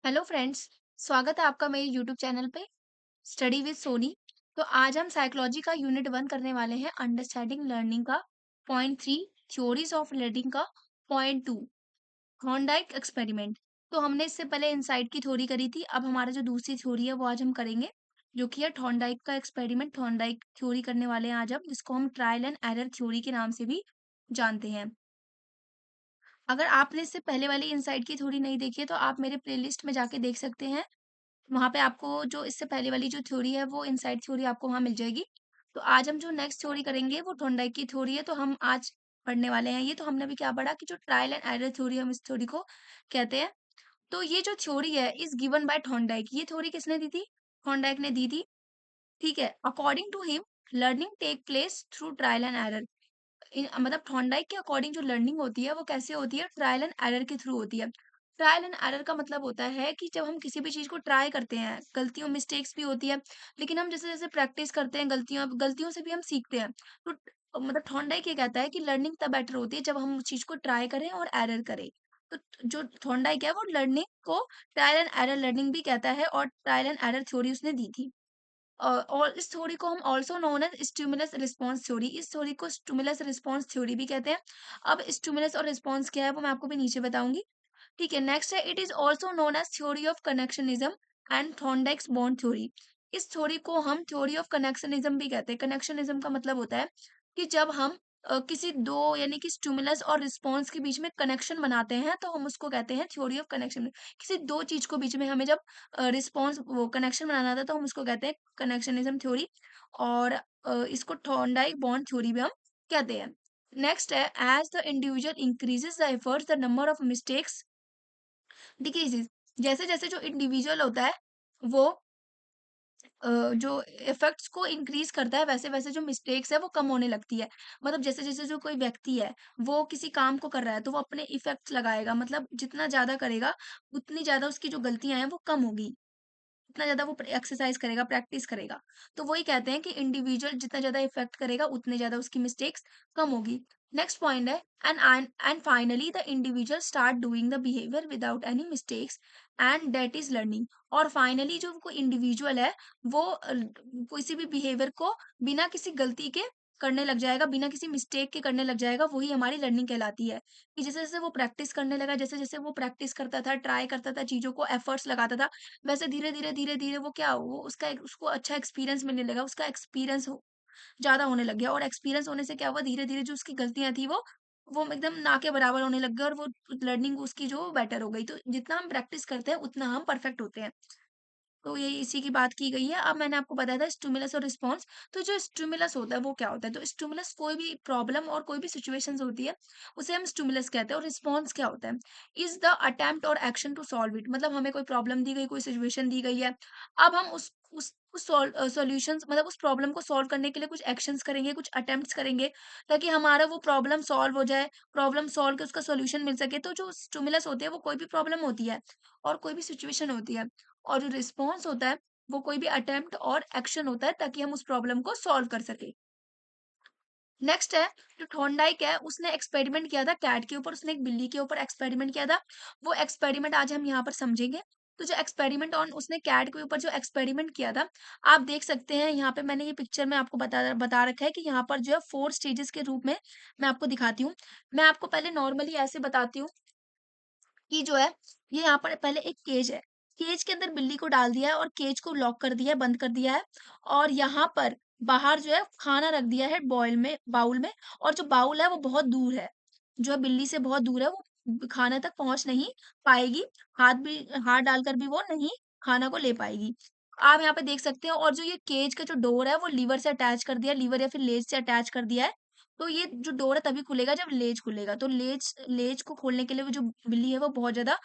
Hello friends. स्वागत है आपका मेरे यूट्यूब चैनल पे स्टडी विद सोनी। तो आज हम साइकोलॉजी का यूनिट 1 करने वाले हैं, अंडरस्टैंडिंग लर्निंग का पॉइंट 3, थ्योरीज ऑफ लर्निंग का पॉइंट 2, थॉर्नडाइक एक्सपेरिमेंट। तो हमने इससे पहले इनसाइट की थ्योरी करी थी। अब हमारा जो दूसरी थ्योरी है वो आज हम करेंगे, जो कि है थॉर्नडाइक का एक्सपेरिमेंट। थॉर्नडाइक थ्योरी करने वाले हैं आज हम, जिसको हम ट्रायल एंड एरर थ्योरी के नाम से भी जानते हैं। अगर आपने इससे पहले वाली इनसाइट की थ्योरी नहीं देखी है तो आप मेरे प्लेलिस्ट में जाके देख सकते हैं। वहाँ पे आपको जो इससे पहले वाली जो थ्योरी है वो इनसाइड थ्योरी आपको वहाँ मिल जाएगी। तो आज हम जो नेक्स्ट थ्योरी करेंगे वो थॉर्नडाइक की थ्योरी है, तो हम आज पढ़ने वाले हैं ये। तो हमने अभी क्या पढ़ा कि जो ट्रायल एंड एरर थ्योरी, हम इस थ्योरी को कहते हैं। तो ये जो थ्योरी है इज गिवन बाय थॉर्नडाइक। ये थ्योरी किसने दी थी? थॉर्नडाइक ने दी थी। ठीक है। According to him, learning take place through trial and error. मतलब थॉर्नडाइक के अकॉर्डिंग जो लर्निंग होती है वो कैसे होती है? ट्रायल एंड एरर के थ्रू होती है। ट्रायल एंड एरर का मतलब होता है कि जब हम किसी भी चीज को ट्राई करते हैं, गलतियों मिस्टेक्स भी होती है, लेकिन हम जैसे जैसे प्रैक्टिस करते हैं, गलतियों गलतियों से भी हम सीखते हैं। तो मतलब थॉर्नडाइक ये कहता है कि लर्निंग तब बेटर होती है जब हम उस चीज को ट्राई करें और एरर करें। तो जो थॉर्नडाइक है वो लर्निंग को ट्रायल एंड एरर लर्निंग भी कहता है, और ट्रायल एंड एरर थ्योरी उसने दी थी। और इस थ्योरी को हम also known as stimulus response theory, इस थ्योरी को स्टिमुलस रिस्पॉन्स थ्योरी भी कहते हैं। अब स्टिमुलस और रिस्पॉन्स क्या है वो मैं आपको भी नीचे बताऊंगी। ठीक है। नेक्स्ट है, it is also known as theory of connectionism and Thorndike's bond theory. इस थ्योरी को हम थ्योरी ऑफ कनेक्शनिज्म भी कहते हैं। कनेक्शनिज्म का मतलब होता है कि जब हम किसी दो यानी कि स्टिमुलस और रिस्पॉन्स के बीच में कनेक्शन बनाते हैं तो हम उसको कहते हैं थ्योरी ऑफ कनेक्शन। किसी दो चीज को बीच में हमें जब रिस्पॉन्स वो कनेक्शन बनाना था तो हम उसको कहते हैं कनेक्शनिज्म थ्योरी। और इसको थॉर्नडाइक बॉन्ड थ्योरी भी हम कहते हैं। नेक्स्ट है, as the individual increases the efforts the number of mistakes decreases. जैसे जैसे जो इंडिविजुअल होता है वो जो इफेक्ट्स को इंक्रीज करता है, वैसे वैसे जो मिस्टेक्स है वो कम होने लगती है। मतलब जैसे जैसे जो कोई व्यक्ति है वो किसी काम को कर रहा है तो वो अपने इफेक्ट्स लगाएगा, मतलब जितना ज्यादा करेगा उतनी ज्यादा उसकी जो गलतियां हैं वो कम होगी। उतना ज़्यादा वो एक्सरसाइज करेगा, प्रैक्टिस करेगा। तो वही कहते हैं कि इंडिविजुअल जितना ज़्यादा इफ़ेक्ट करेगा, उतने ज़्यादा उसकी मिस्टेक्स कम होगी। नेक्स्ट पॉइंट है, and finally the individual start doing the behaviour without any mistakes and that is learning. और फाइनली जो कोई इंडिविजुअल है वो किसी भी बिहेवियर को बिना किसी गलती के करने लग जाएगा, बिना किसी मिस्टेक के करने लग जाएगा, वही हमारी लर्निंग कहलाती है। कि जैसे जैसे वो प्रैक्टिस करने लगा, जैसे जैसे वो प्रैक्टिस करता था, ट्राई करता था, चीजों को एफर्ट्स लगाता था, वैसे धीरे-धीरे वो क्या वो उसका उसको अच्छा एक्सपीरियंस मिलने लगा, उसका एक्सपीरियंस हो ज़्यादा होने लग गया, और एक्सपीरियंस होने से क्या हुआ, धीरे-धीरे जो उसकी गलतियाँ थी वो एकदम ना के बराबर होने लग गई, और वो लर्निंग उसकी जो बेटर हो गई। तो जितना हम प्रैक्टिस करते हैं उतना हम परफेक्ट होते हैं। तो ये इसी की बात की गई है। अब मैंने आपको बताया था स्टिमुलस और रिस्पॉन्स। तो जो स्टिमुलस होता है वो क्या होता है? तो स्टिमुलस कोई भी प्रॉब्लम और कोई भी सिचुएशंस होती है उसे हम स्टिमुलस कहते हैं। और रिस्पॉन्स क्या होता है? इज द अटेम्प्ट और एक्शन टू सॉल्व इट। मतलब हमें कोई प्रॉब्लम दी गई, कोई सिचुएशन दी गई है, अब हम उस सॉल्यूशंस मतलब उस प्रॉब्लम को सॉल्व करने के लिए कुछ एक्शंस करेंगे, कुछ अटेम्प्ट्स करेंगे, ताकि हमारा वो प्रॉब्लम सॉल्व हो जाए, प्रॉब्लम सॉल्व के उसका सॉल्यूशन मिल सके। तो जो स्टिमुलस होते हैं वो कोई भी प्रॉब्लम होती है और कोई भी सिचुएशन होती है, और जो रिस्पॉन्स होता है वो कोई भी अटेम्प्ट और एक्शन होता है ताकि हम उस प्रॉब्लम को सॉल्व कर सके। नेक्स्ट है, जो थॉर्नडाइक है उसने एक्सपेरिमेंट किया था कैट के ऊपर, उसने एक बिल्ली के ऊपर एक्सपेरिमेंट किया था। वो एक्सपेरिमेंट आज हम यहाँ पर समझेंगे। तो जो एक्सपेरिमेंट ऑन उसने कैट के ऊपर जो एक्सपेरिमेंट किया था, आप देख सकते हैं यहाँ पे मैंने ये पिक्चर में आपको बता बता रखा है कि यहाँ पर जो है 4 स्टेजेस के रूप में मैं आपको दिखाती हूँ। मैं आपको पहले नॉर्मली ऐसे बताती हूँ कि जो है ये यहाँ पर पहले एक केज है। केज के अंदर बिल्ली को डाल दिया है और केज को लॉक कर दिया है, बंद कर दिया है। और यहाँ पर बाहर जो है खाना रख दिया है बाउल में, और जो बाउल है वो बहुत दूर है, जो है बिल्ली से बहुत दूर है, वो खाने तक पहुंच नहीं पाएगी। हाथ डालकर भी वो नहीं खाना को ले पाएगी। आप यहाँ पे देख सकते हैं। और जो ये केज का जो डोर है वो लीवर से अटैच कर दिया, लीवर या फिर लेज से अटैच कर दिया है। तो ये जो डोर है तभी खुलेगा जब लेज खुलेगा। तो लेज लेज को खोलने के लिए वो जो बिल्ली है वो बहुत ज़्यादा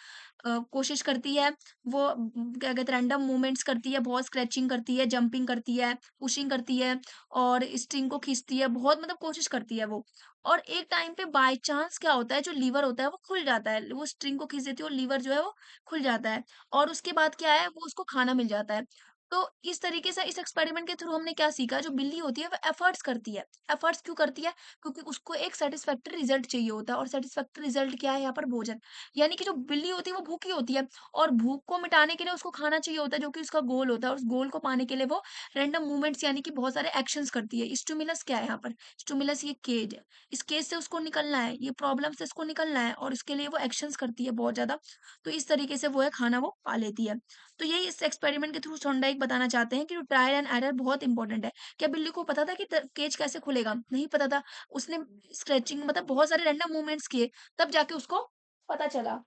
कोशिश करती है। वो क्या कहते हैं, रैंडम मूवमेंट्स करती है, बहुत स्क्रैचिंग करती है, जंपिंग करती है, पुशिंग करती है, और स्ट्रिंग को खींचती है, बहुत मतलब कोशिश करती है वो। और एक टाइम पे बाय चांस क्या होता है, जो लीवर होता है वो खुल जाता है, वो स्ट्रिंग को खींच देती है और लीवर जो है वो खुल जाता है। और उसके बाद क्या है, वो उसको खाना मिल जाता है। तो इस तरीके से इस एक्सपेरिमेंट के थ्रू हमने क्या सीखा, जो बिल्ली होती है वो एफर्ट्स करती है। एफर्ट्स क्यों करती है? क्योंकि उसको एक सैटिस्फैक्टरी रिजल्ट चाहिए होता है, और सैटिस्फैक्टरी रिजल्ट क्या है यहाँ पर? भोजन। यानी कि जो बिल्ली होती है वो भूखी होती है, और भूख को मिटाने के लिए उसको खाना चाहिए होता है, जो कि उसका गोल होता है, और उस गोल को पाने के लिए वो रैंडम मूवमेंट्स यानी कि बहुत सारे एक्शंस करती है। स्टिमुलस क्या है यहाँ पर? स्टिमुलस ये केज है। इस केज से उसको निकलना है, ये प्रॉब्लम से उसको निकलना है, और इसके लिए वो एक्शंस करती है बहुत ज्यादा। तो इस तरीके से वो है खाना वो पा लेती है। तो यही इस एक्सपेरिमेंट के थ्रू थॉर्नडाइक बताना चाहते हैं कि जो ट्रायल एंड एरर बहुत इंपॉर्टेंट है। क्या बिल्ली को पता था कि केज कैसे खुलेगा? नहीं पता था। उसने स्क्रैचिंग मतलब बहुत सारे रैंडम मूवमेंट्स किए, तब जाके उसको पता चला।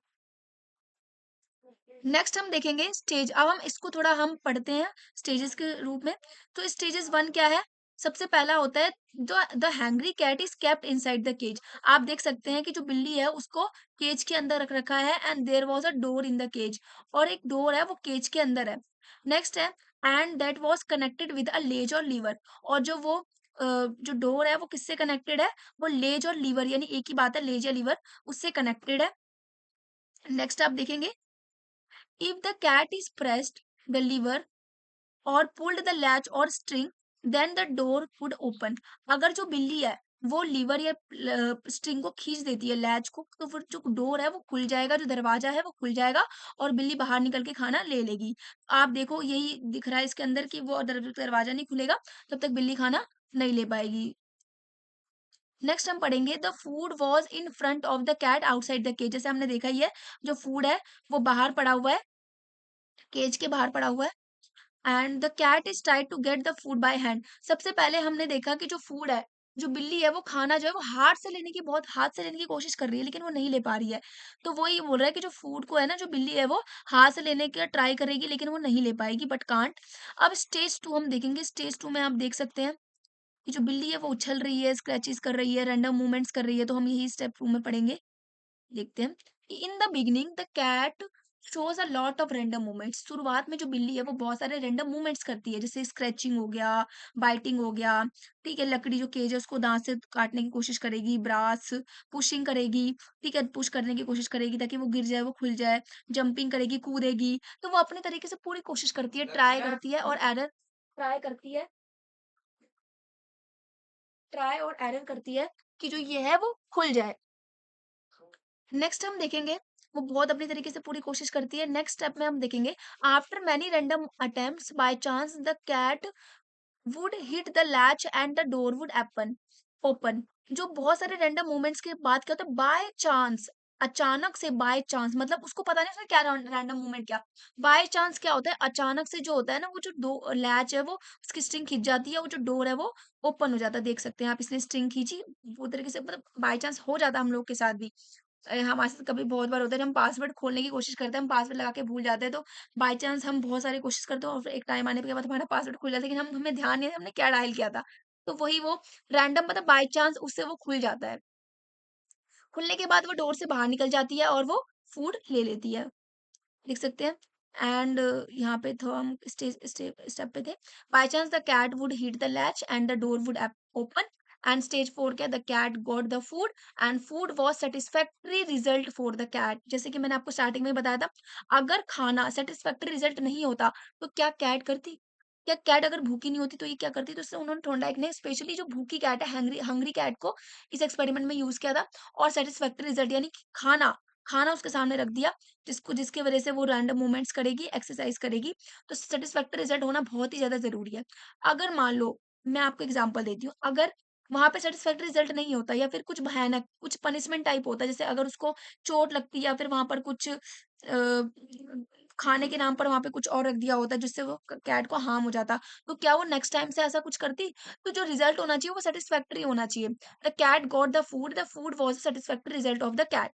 नेक्स्ट हम देखेंगे स्टेज। अब हम इसको थोड़ा हम पढ़ते हैं स्टेजेस के रूप में। तो स्टेजेस वन क्या है? सबसे पहला होता है the hungry cat is kept inside the cage. आप देख सकते हैं कि जो बिल्ली है उसको केज के अंदर रख रखा है, and there was a door in the cage, और एक डोर है वो केज के अंदर है। नेक्स्ट है and that was connected with a ledge और लीवर। और जो वो जो डोर है वो किससे कनेक्टेड है? वो लेज और लीवर, यानी एक ही बात है, लेज या लीवर, उससे कनेक्टेड है। नेक्स्ट आप देखेंगे, if the cat is pressed the lever or pulled the latch or string, then the door would open। अगर जो बिल्ली है वो लीवर या स्ट्रिंग को खींच देती है, लैच को, तो फिर जो डोर है वो खुल जाएगा, जो दरवाजा है वो खुल जाएगा, और बिल्ली बाहर निकल के खाना ले लेगी। आप देखो यही दिख रहा है इसके अंदर कि वो दरवाजा नहीं खुलेगा तब तक बिल्ली खाना नहीं ले पाएगी। नेक्स्ट हम पढ़ेंगे the food was in front of the cat outside the cage. जैसे हमने देखा ही है, जो फूड है वो बाहर पड़ा हुआ है, केज के बाहर पड़ा हुआ है, and the cat is tried to get the food by hand. सबसे पहले हमने देखा कि जो फूड है, जो बिल्ली है वो खाना जो है वो हाथ से लेने की कोशिश कर रही है, लेकिन वो नहीं ले पा रही है। तो वो ये बोल रहा है कि जो फूड को है ना, जो बिल्ली है वो हाथ से लेने का ट्राई करेगी, लेकिन वो नहीं ले पाएगी, बट कांट। अब स्टेज टू हम देखेंगे। स्टेज टू में आप देख सकते हैं कि जो बिल्ली है वो उछल रही है, स्क्रैचेस कर रही है, रैंडम मूवमेंट्स कर रही है। तो हम यही स्टेप टू में पढ़ेंगे। देखते हैं। In the beginning the cat shows a lot of random movements. शुरुआत में जो बिल्ली है वो बहुत सारे रैंडम मूवमेंट्स करती है, जैसे स्क्रैचिंग हो गया, बाइटिंग हो गया, ठीक है, लकड़ी जो केज है उसको दांत से काटने की कोशिश करेगी, ब्रास पुशिंग करेगी, ठीक है, पुश करने की कोशिश करेगी ताकि वो गिर जाए, वो खुल जाए, जंपिंग करेगी, कूदेगी। तो वो अपने तरीके से पूरी कोशिश करती है, ट्राई करती है और एरर, ट्राई करती है, ट्राई और एरर करती है कि जो ये है वो खुल जाए। नेक्स्ट हम देखेंगे, वो बहुत अपनी तरीके से पूरी कोशिश करती है। नेक्स्ट स्टेप में हम देखेंगे, after many random attempts by chance the cat would hit the latch and the door would open. जो बहुत सारे रैंडम मूवमेंट्स के बाद क्या होता है, बाय चांस, अचानक से, बाय चांस मतलब उसको पता नहीं उसने क्या रैंडम मूवमेंट किया। बाय चांस क्या होता है, अचानक से जो होता है ना, वो जो दो लैच है वो उसकी स्ट्रिंग खींच जाती है, वो जो डोर है वो ओपन हो जाता है। देख सकते हैं आप, इसने स्ट्रिंग खींची, वो तरीके से, मतलब बाय चांस हो जाता है हम लोग के साथ भी। हमारे साथ कभी बहुत बार होता है, जब हम पासवर्ड खोलने की कोशिश करते हैं, हम पासवर्ड लगा के भूल जाते हैं, तो बाय चांस हम बहुत सारी कोशिश करते हैं और फिर एक टाइम आने के बाद हमारा पासवर्ड खुल जाता है, लेकिन हम हमें ध्यान नहीं है हमने क्या डायल किया था। तो वही वो रैंडम, मतलब बाय चांस उससे वो खुल जाता है। खुलने के बाद वो डोर से बाहर निकल जाती है और वो फूड ले लेती है। देख सकते हैं। एंड यहाँ पे तो हम स्टेप पे थे। By chance the cat would hit the latch and the door would open. And stage four क्या, the cat got the food and food was satisfactory result for the cat. जैसे कि मैंने आपको स्टार्टिंग में बताया था, अगर खाना सेटिस्फैक्ट्री रिजल्ट नहीं होता तो क्या कैट करती? क्या कैट अगर भूखी नहीं होती तो ये क्या करती? तो इससे उन्होंने थॉर्नडाइक ने स्पेशली जो भूखी कैट है, हंग्री हंग्री कैट को इस एक्सपेरिमेंट में यूज किया था, और सेटिस्फैक्ट्री रिजल्ट यानी कि खाना, खाना उसके सामने रख दिया, जिसकी वजह से वो रैंडम मूवमेंट्स करेगी, एक्सरसाइज करेगी। तो सैटिस्फैक्टरी रिजल्ट होना बहुत ही ज़्यादा ज़रूरी है। अगर मान लो, मैं आपको एग्ज़ाम्पल देती हूँ, अगर वहाँ पे सैटिस्फैक्टरी रिजल्ट नहीं होता, या फिर कुछ भयानक, कुछ पनिशमेंट टाइप होता है, जैसे अगर उसको चोट लगती, या फिर वहाँ पर कुछ खाने के नाम पर वहाँ पे कुछ और रख दिया होता जिससे वो कैट को हार्म हो जाता, तो क्या वो नेक्स्ट टाइम से ऐसा कुछ करती? तो जो रिजल्ट होना चाहिए वो सैटिस्फैक्टरी होना चाहिए। The cat got the food was the satisfactory result of the cat.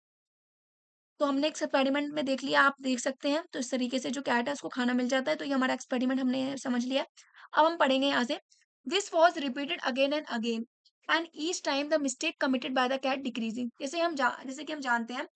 तो हमने एक एक्सपेरिमेंट में देख लिया, आप देख सकते हैं। तो इस तरीके से जो कैट है उसको खाना मिल जाता है, तो ये हमारा एक्सपेरिमेंट हमने समझ लिया। अब हम पढ़ेंगे यहाँ से, this was repeated again and again and each time the mistake committed by the cat decreasing. जैसे कि हम जानते हैं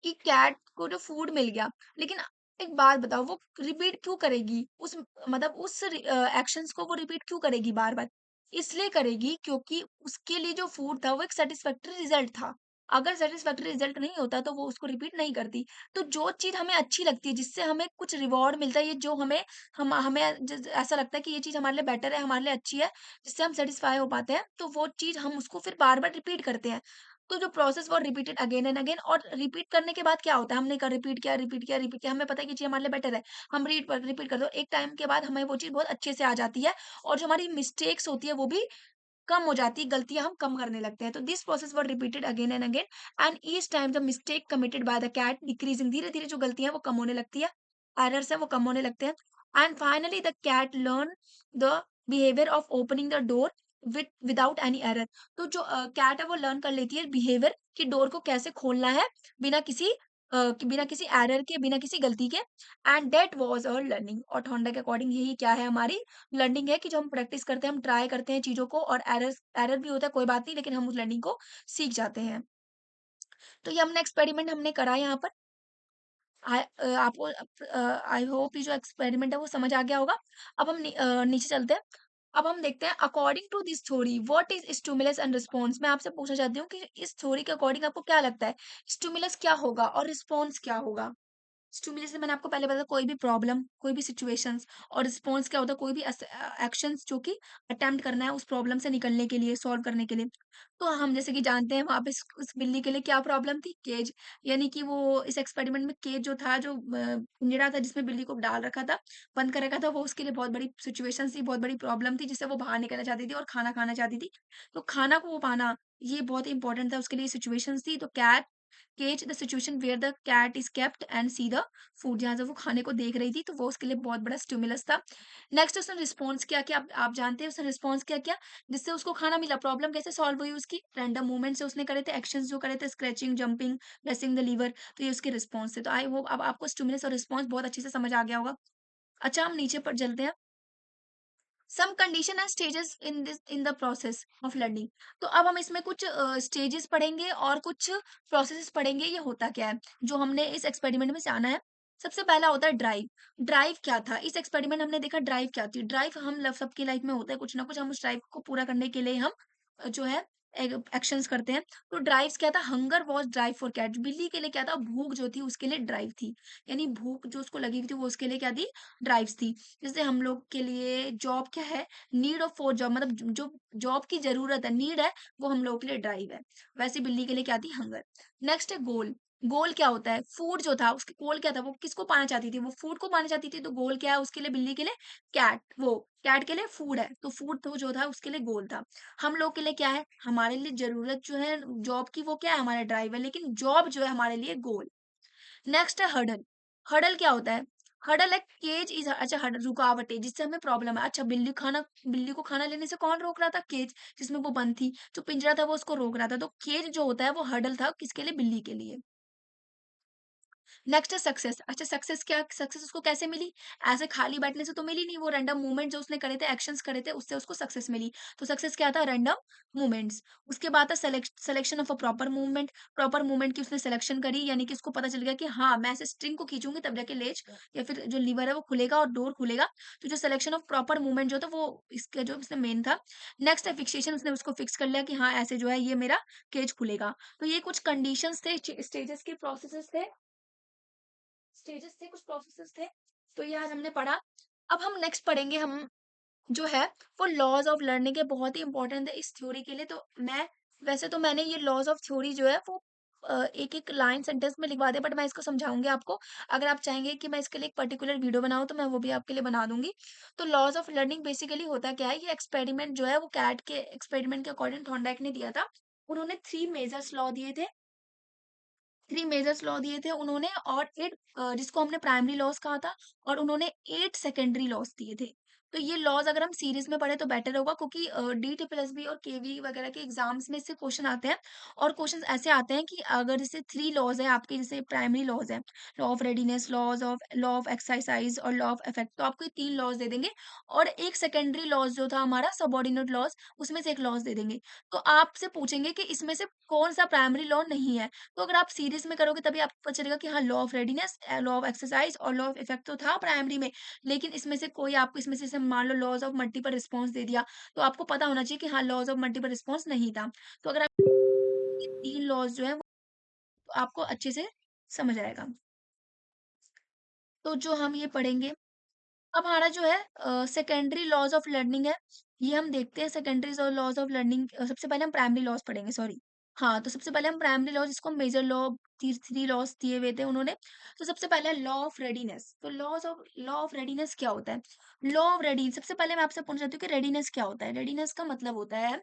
कि कैट को जो फूड मिल गया, लेकिन एक बात बताओ, वो रिपीट क्यों करेगी उस, मतलब उस एक्शंस को वो रिपीट क्यों करेगी बार बार? इसलिए करेगी क्योंकि उसके लिए जो फूड था वो एक सेटिस्फैक्टरी रिजल्ट था। अगर सैटिस्फैक्टरी रिजल्ट नहीं होता तो वो उसको रिपीट नहीं करती। तो जो चीज़ हमें अच्छी लगती है, जिससे हमें कुछ रिवॉर्ड मिलता है, ये जो हमें ऐसा लगता है कि ये चीज़ हमारे लिए बेटर है, हमारे लिए अच्छी है, जिससे हम सैटिस्फाई हो पाते हैं, तो वो चीज़ हम उसको फिर बार-बार रिपीट करते हैं। तो जो प्रोसेस वो रिपीटेड अगेन एंड अगेन, और रिपीट करने के बाद क्या होता है, हमने क रिपीट किया, रिपीट किया, रिपीट किया, हमें पता है कि ये चीज़ हमारे लिए बेटर है। हम रिपीट कर दो, एक टाइम के बाद हमें वो चीज़ बहुत अच्छे से आ जाती है, और जो हमारी मिस्टेक्स होती है वो भी कम हो जाती है, गलतियाँ हम कम करने लगते हैं। तो this process were repeated again and again, and each time the mistake committed by the cat decreasing, धीरे-धीरे जो गलतियाँ हैं वो कम होने लगती है, एरर्स हैं वो कम होने लगते हैं, and finally the cat learn the behaviour of opening the door without any error. तो जो कैट है वो लर्न कर लेती है बिहेवियर कि डोर को कैसे खोलना है बिना किसी बिना किसी एरर के, बिना किसी गलती के, and that was our learning. और थॉर्नडाइक के अकॉर्डिंग यही क्या है, हमारी लर्निंग है कि जो हम प्रैक्टिस करते हैं, हम ट्राई करते हैं चीज़ों को, और एरर भी होता है, कोई बात नहीं, लेकिन हम उस लर्निंग को सीख जाते हैं। तो ये हमने एक्सपेरिमेंट हमने करा यहाँ पर। आपको आई होप ये जो एक्सपेरिमेंट है वो समझ आ गया होगा। अब हम नीचे चलते हैं। अब हम देखते हैं according to this theory what is stimulus and response. मैं आपसे पूछना चाहती हूँ कि इस थ्योरी के अकॉर्डिंग आपको क्या लगता है, स्टिमुलस क्या होगा और रिस्पॉन्स क्या होगा? स्टिमुलस से मैंने आपको पहले बताया, कोई भी प्रॉब्लम, कोई भी सिचुएशंस, और रिस्पॉन्स क्या होता है, कोई भी एक्शंस जो कि अटेम्प्ट करना है उस प्रॉब्लम से निकलने के लिए, सॉल्व करने के लिए। तो हम जैसे कि जानते हैं वहाँ पे उस बिल्ली के लिए क्या प्रॉब्लम थी, केज। यानी कि वो इस एक्सपेरिमेंट में केज जो था, जो पिंजरा था जिसमें बिल्ली को डाल रखा था, बंद कर रखा था, वो उसके लिए बहुत बड़ी सिचुएशन थी, बहुत बड़ी प्रॉब्लम थी, जिससे वो बाहर निकलना चाहती थी और खाना खाना चाहती थी। तो खाना को वो पाना, ये बहुत इंपॉर्टेंट था उसके लिए, सिचुएशंस थी। तो cat cage the situation where the cat is kept and see the food, जहाँ से वो खाने को देख रही थी, तो वो उसके लिए बहुत बड़ा स्टिमुलस था। नेक्स्ट उसने रिस्पॉन्स किया, क्या आप जानते हैं उसने रिस्पॉन्स क्या किया, जिससे उसको खाना मिला। प्रॉब्लम कैसे सॉल्व हुई उसकी, रैंडम मूवमेंट से उसने करे थे, एक्शंस जो करे थे, scratching, jumping, pressing the lever, तो ये उसके रिस्पॉन्स थे। तो आई होप अब आपको स्टिमुलस और रिस्पॉन्स बहुत अच्छे से समझ आ गया होगा। अच्छा, हम नीचे पर चलते हैं। Some condition and stages in the process of learning. तो अब हम इसमें कुछ स्टेजेस पढ़ेंगे और कुछ प्रोसेसेस पढ़ेंगे, ये होता क्या है जो हमने इस एक्सपेरिमेंट में जाना है। सबसे पहला होता है ड्राइव। ड्राइव क्या था, इस एक्सपेरिमेंट हमने देखा ड्राइव क्या थी। ड्राइव हम सबकी लाइफ में होता है कुछ ना कुछ, हम उस ड्राइव को पूरा करने के लिए हम जो है एक्शंस करते हैं। तो ड्राइव्स क्या था, hunger was drive for cat, बिल्ली के लिए क्या था, भूख जो थी उसके लिए ड्राइव थी। यानी भूख जो उसको लगी हुई थी वो उसके लिए क्या थी, ड्राइव्स थी। जैसे हम लोग के लिए जॉब क्या है, नीड ऑफ फॉर जॉब, मतलब जो जॉब की जरूरत है, नीड है, वो हम लोगों के लिए ड्राइव है। वैसे बिल्ली के लिए क्या थी, हंगर। नेक्स्ट है गोल। गोल क्या होता है, फूड जो था उसके गोल क्या था, वो किसको पाना चाहती थी, वो फूड को पाना चाहती थी। तो गोल क्या है उसके लिए, बिल्ली के लिए कैट, वो कैट के लिए फूड है, तो फूड तो जो था उसके लिए गोल था। हम लोग के लिए क्या है, हमारे लिए जरूरत जो है जॉब की, वो क्या है, हमारा ड्राइव है, लेकिन जॉब जो है हमारे लिए गोल। नेक्स्ट है हर्डल। हर्डल क्या होता है, हर्डल है केज इज, अच्छा हर्डल रुकावट है जिससे हमें प्रॉब्लम है। अच्छा, बिल्ली को खाना लेने से कौन रोक रहा था, केज, जिसमें वो बंद थी, जो पिंजरा था वो उसको रोक रहा था। तो केज जो होता है वो हर्डल था, किसके लिए, बिल्ली के लिए। नेक्स्ट है सक्सेस। अच्छा, सक्सेस क्या, सक्सेस उसको कैसे मिली, ऐसे खाली बैठने से तो मिली नहीं, वो रैंडम मूवमेंट जो उसने करे थे, एक्शंस करे थे, उससे उसको सक्सेस मिली। तो सक्सेस क्या था, रैंडम मूवमेंट्स। उसके बाद था selection of a proper movement. Proper movement की उसने सिलेक्शन करी, यानी कि उसको पता चल गया कि हाँ मैं ऐसे स्ट्रिंग को खींचूंगी तब जाके लेज या फिर जो लीवर है वो खुलेगा और डोर खुलेगा। तो जो सिलेक्शन ऑफ प्रॉपर मूवमेंट जो था वो इसका जो इसमें मेन था। नेक्स्ट है फिक्सेशन, उसने उसको फिक्स कर लिया कि हाँ ऐसे जो है ये मेरा केज खुलेगा। तो ये कुछ कंडीशंस थे, स्टेजेस के प्रोसेसेस थे, स्टेजेस थे, कुछ प्रोसेसेस थे। तो ये आज हमने पढ़ा। अब हम नेक्स्ट पढ़ेंगे, हम जो है वो लॉज ऑफ लर्निंग है, बहुत ही इंपॉर्टेंट है इस थ्योरी के लिए। तो मैं वैसे तो मैंने ये लॉज ऑफ थ्योरी जो है वो एक एक लाइन सेंटेंस में लिखवा दिया, बट मैं इसको समझाऊंगी आपको। अगर आप चाहेंगे कि मैं इसके लिए एक पर्टिकुलर वीडियो बनाऊं तो मैं वो भी आपके लिए बना दूंगी। तो लॉज ऑफ लर्निंग बेसिकली होता क्या है, ये एक्सपेरिमेंट जो है वो कैट के एक्सपेरिमेंट के अकॉर्डिंग थॉर्नडाइक ने दिया था। उन्होंने 3 मेजर्स लॉ दिए थे, 3 मेजर्स लॉ दिए थे उन्होंने, और 8 जिसको हमने प्राइमरी लॉज कहा था, और उन्होंने 8 सेकेंडरी लॉज दिए थे। तो ये लॉज अगर हम सीरीज में पढ़े तो बेटर होगा, क्योंकि DSSB और केवी वगैरह के एग्जाम्स में इससे क्वेश्चन आते हैं। और क्वेश्चन ऐसे आते हैं कि अगर जैसे 3 लॉज है आपके, जैसे प्राइमरी लॉज है, law of readiness, law of exercise और लॉ ऑफ इफेक्ट, तो आपको ये 3 लॉज दे देंगे। और एक सेकेंडरी लॉज जो था हमारा सबॉर्डिनेट लॉज, उसमें से एक लॉज दे देंगे। तो आपसे पूछेंगे कि इसमें से कौन सा प्राइमरी लॉ नहीं है। तो अगर आप सीरीज में करोगे तभी आपको पता चलेगा कि हाँ law of readiness, law of exercise और लॉ ऑफ इफेक्ट तो था प्राइमरी में, लेकिन इसमें से कोई आपको, इसमें से मान लो लॉज ऑफ मल्टीपल रिस्पॉन्स दे दिया, तो आपको पता होना चाहिए कि हाँ लॉज ऑफ मल्टीपल रिस्पॉन्स नहीं था। तो अगर आप ये 3 लॉज़ जो है वो आपको अच्छे से समझ आएगा। तो जो हम ये पढ़ेंगे, अब हमारा जो है सेकेंडरी लॉज़ ऑफ लर्निंग है, ये हम देखते हैं सेकेंडरी लॉज़ ऑफ लर्निंग सबसे पहले हम प्राइमरी लॉज़ पढ़ेंगे, सॉरी। हाँ, तो सबसे पहले हम प्राइमरी लॉज़ जिसको मेजर लॉ 3 लॉज़ दिए हुए थे उन्होंने। तो सबसे पहला लॉ ऑफ रेडीनेस। तो लॉ ऑफ रेडीनेस क्या होता है? लॉ ऑफ रेडी सबसे पहले मैं आपसे पूछना चाहती हूँ कि रेडीनेस क्या होता है? रेडीनेस का मतलब होता है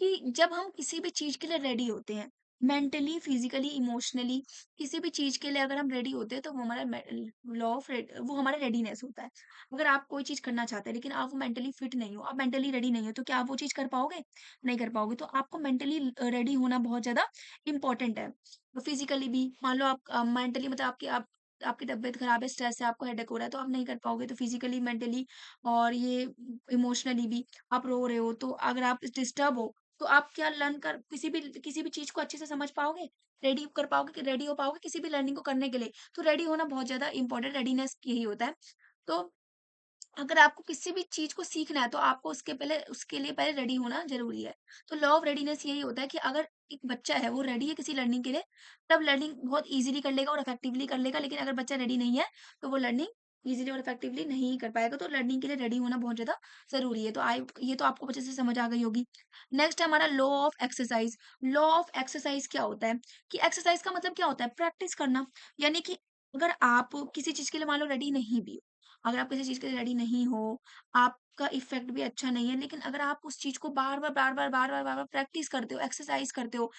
कि जब हम किसी भी चीज़ के लिए रेडी होते हैं, मेंटली, फिज़िकली, इमोशनली किसी भी चीज़ के लिए अगर हम रेडी होते हैं तो वो हमारा लॉ ऑफ वो हमारा रेडीनेस होता है। अगर आप कोई चीज़ करना चाहते हैं लेकिन आप वो मेंटली फिट नहीं हो, आप मेंटली रेडी नहीं हो, तो क्या आप वो चीज़ कर पाओगे? नहीं कर पाओगे। तो आपको मेंटली रेडी होना बहुत ज़्यादा इम्पोर्टेंट है। फिज़िकली भी मान लो आप मेंटली मतलब आपकी तबीयत खराब है, स्ट्रेस है, आपको हेडेक हो रहा है, तो आप नहीं कर पाओगे। तो फिज़िकली, मेंटली और ये इमोशनली भी आप रो रहे हो, तो अगर आप डिस्टर्ब हो, तो आप क्या लर्न कर किसी भी चीज़ को अच्छे से समझ पाओगे? रेडी कर पाओगे कि रेडी हो पाओगे किसी भी लर्निंग को करने के लिए? तो रेडी होना बहुत ज़्यादा इम्पोर्टेंट रेडीनेस यही होता है। तो अगर आपको किसी भी चीज़ को सीखना है तो आपको उसके लिए पहले रेडी होना ज़रूरी है। तो लॉ ऑफ रेडीनेस यही होता है कि अगर एक बच्चा है वो रेडी है किसी लर्निंग के लिए, तब लर्निंग बहुत ईज़िली कर लेगा और इफेक्टिवली कर लेगा। लेकिन अगर बच्चा रेडी नहीं है, तो वो लर्निंग ईज़िली और इफेक्टिवली नहीं कर पाएगा। तो लर्निंग के लिए रेडी होना बहुत ज़्यादा ज़रूरी है। तो आई ये तो आपको अच्छे से समझ आ गई होगी। नेक्स्ट है हमारा law of exercise. Law of exercise क्या होता है कि एक्सरसाइज़ का मतलब क्या होता है? प्रैक्टिस करना। यानी कि अगर आप किसी चीज़ के लिए मान लो रेडी नहीं भी हो, अगर आप किसी चीज़ के लिए रेडी नहीं हो, आपका इफ़ेक्ट भी अच्छा नहीं है, लेकिन अगर आप उस चीज़ को बार-बार, बार-बार, बार-बार, बार-बार प्रैक्टिस करते हो, एक्सरसाइज़ करते हो,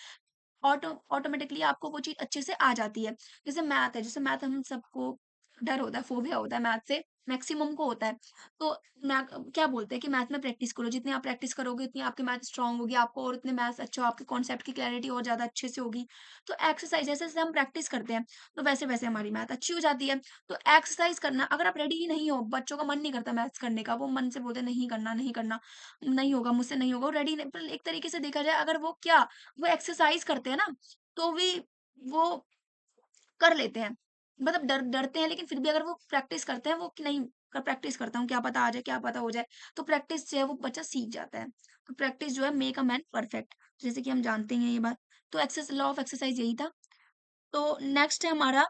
ऑटोमेटिकली आपको वो चीज़ अच्छे से आ जाती है। जैसे मैथ है, जैसे मैथ हम सबको डर होता है, फ़ोबिया होता है मैथ से, मैक्सिमम को होता है। तो मै क्या बोलते हैं कि मैथ में प्रैक्टिस करो, जितनी आप प्रैक्टिस करोगे उतनी आपकी मैथ स्ट्रॉन्ग होगी, आपको और उतने मैथ्स अच्छा हो, आपके कॉन्सेप्ट की क्लैरिटी और ज़्यादा अच्छे से होगी। तो एक्सरसाइज़ जैसे-जैसे हम प्रैक्टिस करते हैं, तो वैसे-वैसे हमारी मैथ अच्छी हो जाती है। तो एक्सरसाइज़ करना अगर आप रेडी ही नहीं हो, बच्चों का मन नहीं करता मैथ्स करने का, वो मन से बोलते हैं नहीं करना, नहीं करना, नहीं होगा, मुझसे नहीं होगा, वो रेडी नहीं पर एक तरीके से देखा जाए अगर वो एक्सरसाइज़ करते हैं ना, तो भी वो कर लेते हैं। मतलब डरते हैं लेकिन फिर भी अगर वो प्रैक्टिस करते हैं वो कि नहीं प्रैक्टिस करता हूँ, क्या पता आ जाए, क्या पता हो जाए। तो प्रैक्टिस से वो बच्चा सीख जाता है। तो प्रैक्टिस जो है मेक अ मैन परफेक्ट जैसे कि हम जानते हैं ये बात। तो लॉ ऑफ एक्सरसाइज़ यही था। तो नेक्स्ट है हमारा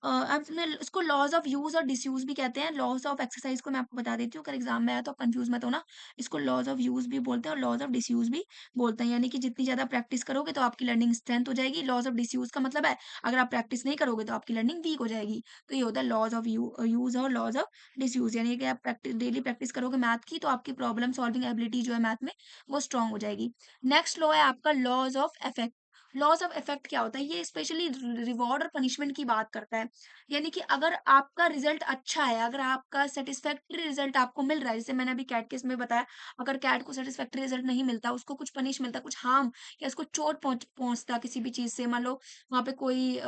अब मैं इसको लॉज़ ऑफ यूज़ और डिसयूज़ भी कहते हैं। लॉज़ ऑफ एक्सरसाइज़ को मैं आपको बता देती हूँ, अगर एग्ज़ाम में आया तो आप कन्फ्यूज़ मत होना। इसको लॉज़ ऑफ यूज़ भी बोलते हैं और लॉज़ ऑफ डिसयूज़ भी बोलते हैं। यानी कि जितनी ज़्यादा प्रैक्टिस करोगे तो आपकी लर्निंग स्ट्रेंथ हो जाएगी। लॉज़ ऑफ डिसयूज़ का मतलब है अगर आप प्रैक्टिस नहीं करोगे तो आपकी लर्निंग वीक हो जाएगी। तो ये होता है लॉज़ ऑफ यूज़ और लॉज़ ऑफ डिसयूज़ यानी कि आप डेली प्रैक्टिस करोगे मैथ की तो आपकी प्रॉब्लम सॉल्विंग एबिलिटी जो है मैथ में वो स्ट्रॉन्ग हो जाएगी। नेक्स्ट लॉ है आपका laws of effect. Laws of effect क्या होता है? ये स्पेशली रिवॉर्ड और पनिशमेंट की बात करता है। यानी कि अगर आपका रिज़ल्ट अच्छा है, अगर आपका सैटिस्फैक्टरी रिज़ल्ट आपको मिल रहा है, जैसे मैंने अभी कैट केस में बताया, अगर कैट को सैटिस्फैक्टरी रिज़ल्ट नहीं मिलता, उसको कुछ पनिश मिलता, कुछ हार्म या उसको चोट पहुँचता किसी भी चीज़ से, मान लो वहाँ पे कोई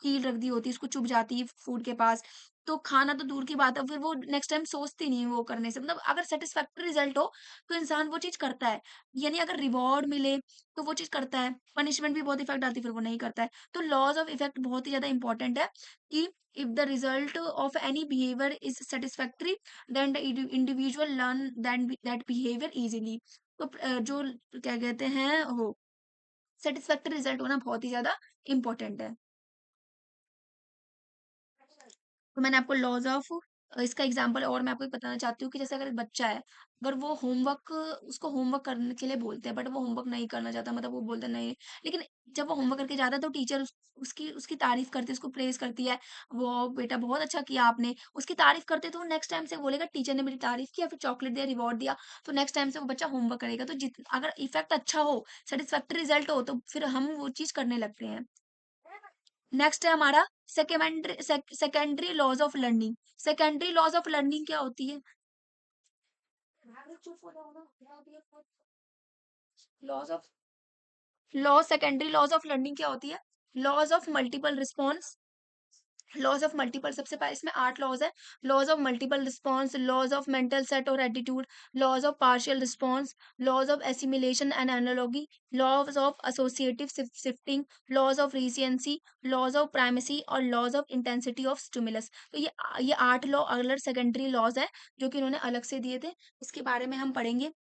कील रख दी होती, उसको चुभ जाती फूड के पास, तो खाना तो दूर की बात है, फिर वो नेक्स्ट टाइम सोचती नहीं है वो करने से। मतलब अगर सैटिस्फैक्टरी रिज़ल्ट हो, तो इंसान वो चीज़ करता है। यानी अगर रिवॉर्ड मिले, तो वो चीज़ करता है, पनिशमेंट भी बहुत इफ़ेक्ट डालती है, फिर वो नहीं करता है। तो लॉज़ ऑफ इफेक्ट बहुत ही ज़्यादा इम्पोर्टेंट है कि if the result of any behavior is satisfactory then the individual learn that behavior easily तो जो क्या कहते हैं वो सेटिस्फैक्टरी रिजल्ट होना बहुत ही ज्यादा इम्पोर्टेंट है। तो मैंने आपको लॉज़ ऑफ इसका एग्ज़ाम्पल और मैं आपको ये बताना चाहती हूँ कि जैसे अगर एक बच्चा है, अगर वो होमवर्क उसको होमवर्क करने के लिए बोलते हैं, बट वो होमवर्क नहीं करना चाहता, मतलब वो बोलता है नहीं, लेकिन जब वो होमवर्क करके जाता है तो टीचर उसकी उसकी तारीफ़ करती है, उसको प्रेज़ करती है, "वो बेटा बहुत अच्छा किया आपने।" उसकी तारीफ़ करते हैं तो वो नेक्स्ट टाइम से बोलेगा टीचर ने मेरी तारीफ़ की या फिर चॉकलेट दिया, रिवॉर्ड दिया, तो नेक्स्ट टाइम से वो बच्चा होमवर्क करेगा। तो अगर इफ़ेक्ट अच्छा हो, सैटिस्फैक्टरी रिज़ल्ट हो, तो फिर हम वो चीज़ करने लगते हैं। नेक्स्ट है हमारा secondary laws of learning. Secondary laws of learning क्या होती है? Laws of secondary laws of learning क्या होती है? Laws of multiple response laws of multiple सबसे पहले इसमें 8 लॉज़ हैं। Laws of multiple response, laws of mental set और attitude, laws of partial response, laws of assimilation and analogy, laws of associative shifting, laws of recency, laws of primacy और laws of intensity of stimulus. तो ये 8 law अलग secondary laws हैं, जो कि इन्होंने अलग से दिए थे। इसके बारे में हम पढ़ेंगे।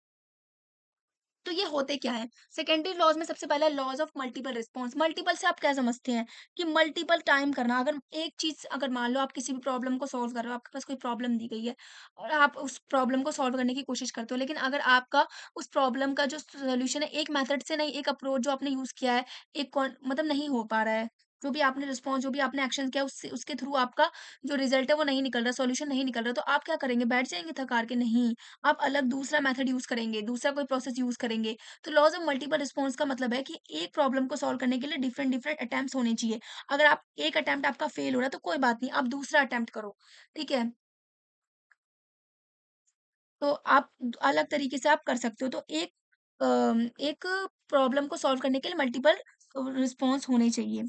तो ये होते क्या है? सेकेंडरी लॉज़ में सबसे पहला laws of multiple response. Multiple से आप क्या समझते हैं कि मल्टीपल टाइम करना। अगर एक चीज़, अगर मान लो आप किसी भी प्रॉब्लम को सॉल्व कर रहे हो, आपके पास कोई प्रॉब्लम दी गई है और आप उस प्रॉब्लम को सॉल्व करने की कोशिश करते हो, लेकिन अगर आपका उस प्रॉब्लम का जो सॉल्यूशन है, एक मेथड से नहीं, एक अप्रोच जो आपने यूज़ किया है, एक कौन मतलब नहीं हो पा रहा है। जो भी आपने रिस्पॉन्स, जो भी आपने एक्शन किया, उससे उसके थ्रू आपका जो रिज़ल्ट है वो नहीं निकल रहा, सॉल्यूशन नहीं निकल रहा, तो आप क्या करेंगे? बैठ जाएँगे थक हार के? नहीं, आप अलग दूसरा मेथड यूज़ करेंगे, दूसरा कोई प्रोसेस यूज़ करेंगे। तो लॉज़ ऑफ मल्टीपल रिस्पॉन्स का मतलब है कि एक प्रॉब्लम को सॉल्व करने के लिए डिफरेंट डिफरेंट अटेम्प्ट्स होने चाहिए। अगर आप एक अटेम्प्ट आपका फेल हो रहा है तो कोई बात नहीं, आप दूसरा अटेम्प्ट करो, ठीक है? तो आप अलग तरीके से आप कर सकते हो। तो एक प्रॉब्लम को सॉल्व करने के लिए मल्टीपल रिस्पॉन्स होने चाहिए।